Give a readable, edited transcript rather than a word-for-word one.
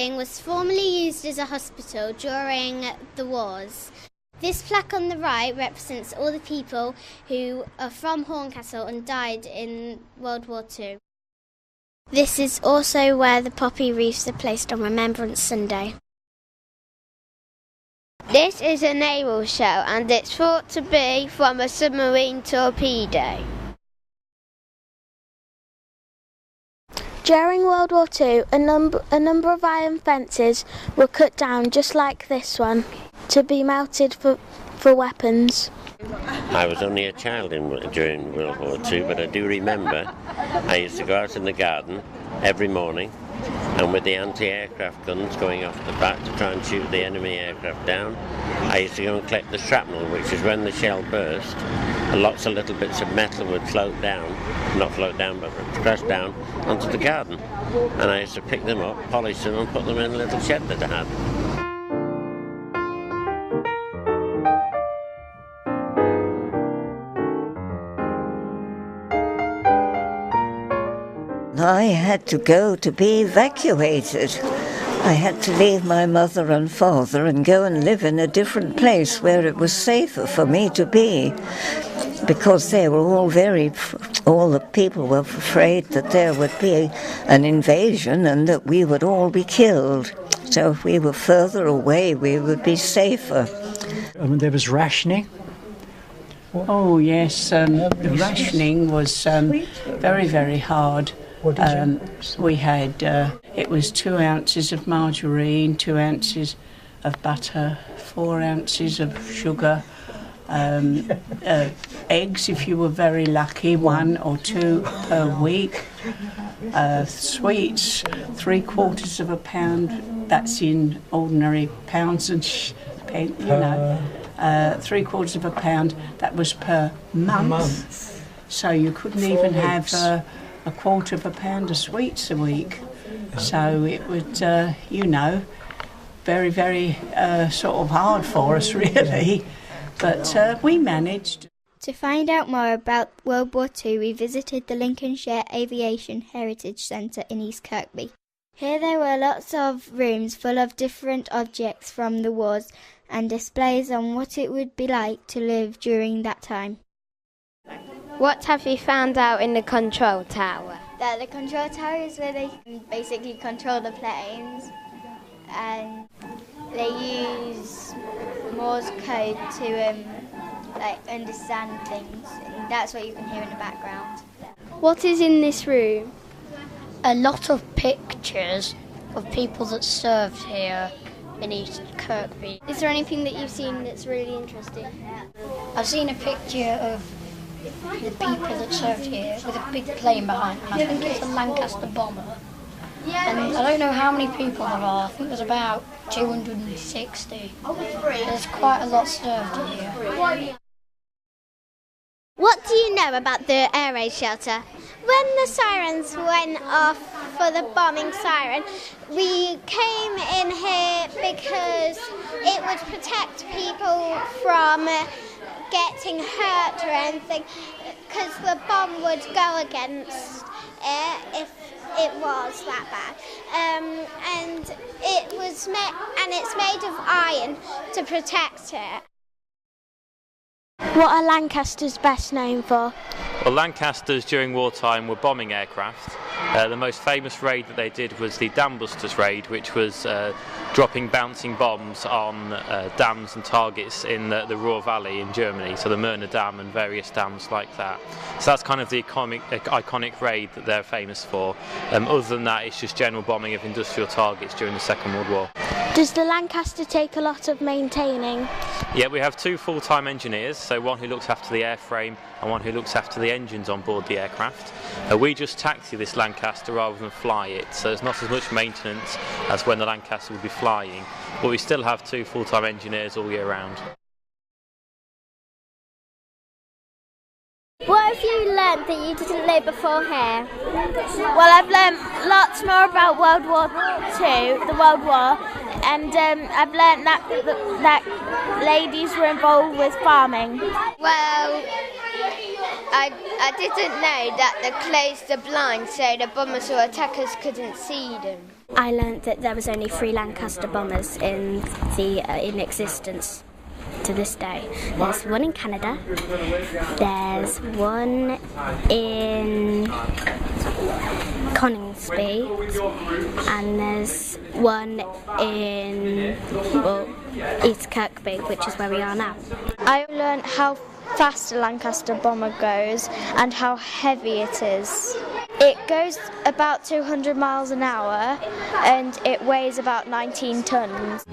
building was formerly used as a hospital during the wars. This plaque on the right represents all the people who are from Horncastle and died in World War II. This is also where the poppy wreaths are placed on Remembrance Sunday. This is a naval shell and it's thought to be from a submarine torpedo. During World War II, a number of iron fences were cut down just like this one to be melted for weapons. I was only a child during World War II, but I do remember I used to go out in the garden every morning and with the anti-aircraft guns going off the back to try and shoot the enemy aircraft down. I used to go and collect the shrapnel, which is when the shell burst, and lots of little bits of metal would float down, not float down, but crash down onto the garden. And I used to pick them up, polish them, and put them in a little shed that I had. I had to go to be evacuated. I had to leave my mother and father and go and live in a different place where it was safer for me to be, because they were all the people were afraid that there would be an invasion and that we would all be killed. So if we were further away, we would be safer. There was rationing. Oh yes, the rationing was very, very hard. We had, it was 2 ounces of margarine, 2 ounces of butter, 4 ounces of sugar, eggs if you were very lucky, 1 or 2 per week, sweets, 3/4 of a pound, that's in ordinary pounds and 3/4 of a pound, that was per month. So you couldn't even have a 1/4 of a pound of sweets a week. So it was, very, very sort of hard for us really, but we managed. To find out more about World War II, we visited the Lincolnshire Aviation Heritage Centre in East Kirkby. Here there were lots of rooms full of different objects from the wars and displays on what it would be like to live during that time. What have you found out in the control tower? That the control tower is where they basically control the planes, and they use Morse code to understand things, and that's what you can hear in the background. What is in this room? A lot of pictures of people that served here in East Kirkby. Is there anything that you've seen that's really interesting? I've seen a picture of the people that served here with a big plane behind them. I think it's a Lancaster bomber. And I don't know how many people there are. I think there's about 260. There's quite a lot served here. What do you know about the air raid shelter? When the sirens went off for the bombing siren, we came in here because it would protect people from getting hurt or anything, because the bomb would go against it if it was that bad. And it's made of iron to protect it. What are Lancasters best known for? Well, Lancasters during wartime were bombing aircraft. The most famous raid that they did was the Dam Busters raid, which was dropping bouncing bombs on dams and targets in the Ruhr Valley in Germany, so the Mörner Dam and various dams like that. So that's kind of the iconic raid that they're famous for. Other than that, it's just general bombing of industrial targets during the Second World War. Does the Lancaster take a lot of maintaining? Yeah, we have 2 full-time engineers, so one who looks after the airframe and one who looks after the engines on board the aircraft. We just taxi this Lancaster rather than fly it, so there's not as much maintenance as when the Lancaster would be flying, but we still have 2 full-time engineers all year round. What have you learnt that you didn't know before here? Well, I've learnt lots more about World War II, the World War, and I've learnt that ladies were involved with farming. Well, I didn't know that they closed the blinds so the bombers or attackers couldn't see them. I learnt that there was only 3 Lancaster bombers in existence to this day. There's one in Canada, there's one in Coningsby, and there's one in East Kirkby, which is where we are now. I learnt how fast a Lancaster bomber goes and how heavy it is. It goes about 200 miles an hour and it weighs about 19 tons.